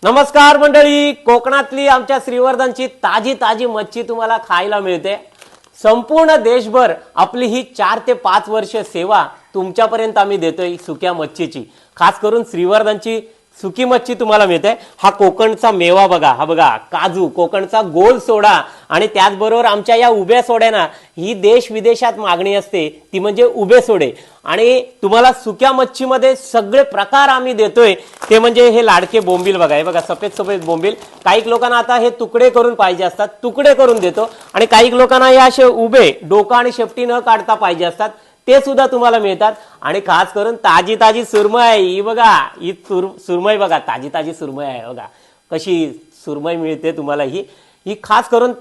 नमस्कार मंडळी, कोकणातली आमच्या श्रीवर्धनची ताजी ताजी मच्छी तुम्हाला खायला मिळते। संपूर्ण देशभर आपली ही 4 ते 5 वर्ष सेवा तुमच्यापर्यंत आम्ही देतोय सुक्या मच्छीची। खास करून श्रीवर्धनची सुकी मच्छी तुम्हाला मिळते। हा कोकणचा मेवा बघा, हा बघा काजू, कोकणचा गोल सोडा आणि त्याचबरोबर आमच्या या उभ्या सोड्यांना ही देश विदेशात मागणी असते, ती म्हणजे उभे सोडे। आणि तुम्हाला सुक्या मच्छीमध्ये सगळे प्रकार आम्ही देतोय, ते म्हणजे हे लाडके बोंबील बघा, हे बघा सफेद सफेद बोंबील। काही लोकांना आता हे तुकडे करून पाहिजे असतात, तुकडे करून देतो। आणि काही लोकांना हे असे उभे डोका आणि शेपटी न काढता पाहिजे असतात, ते सुद्धा तुम्हाला मिळतात। आणि खास करून ताजी ताजी सुरमई, ही बघा, ही सुरमई बघा, ताजी ताजी सुरमई आहे बघा, कशी सुरमई मिळते तुम्हाला। ही खास करून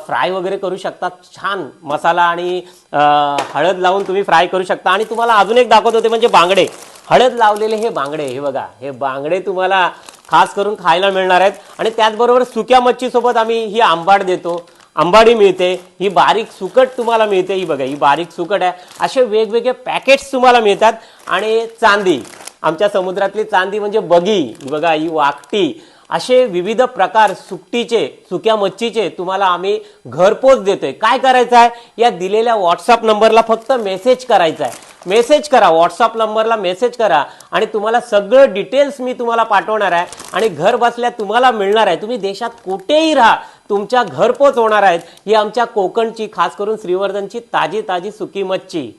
फ्राय वगैरे करू शकता, छान मसाला आणि हळद लावून तुम्ही फ्राय करू शकता। आणि तुम्हाला अजून एक दाखवत होते म्हणजे बांगडे, हळद लावलेले हे बांगडे, हे बघा, हे बांगडे तुम्हाला खास करून खायला मिळणार आहेत। आणि त्याचबरोबर सुक्या मच्छी सोबत आम्ही ही आंबाड देतो, आंबाडी मिळते, ही बारीक सुकट तुम्हाला मिळते, ही बघा, ही बारीक सुकट आहे। असे वेगवेगळे पॅकेट्स तुम्हाला मिळतात। आणि चांदी, आमच्या समुद्रातली चांदी म्हणजे बगी, ही बघा, ही वाकटी, असे विविध प्रकार सुकटीचे, सुक्या मच्छीचे तुम्हाला आम्ही घरपोच देतोय। काय करायचं आहे, या दिलेल्या व्हॉट्सअप नंबरला फक्त मेसेज करायचा आहे। मेसेज करा, व्हॉट्सअप नंबरला मेसेज करा आणि तुम्हाला सगळं डिटेल्स मी तुम्हाला पाठवणार आहे। आणि घर बसल्या तुम्हाला मिळणार आहे, तुम्ही देशात कुठेही राहा, तुमच्या घरपोच होणार आहेत ही आमच्या कोकणची, खास करून श्रीवर्धनची ताजी ताजी सुकी मच्छी।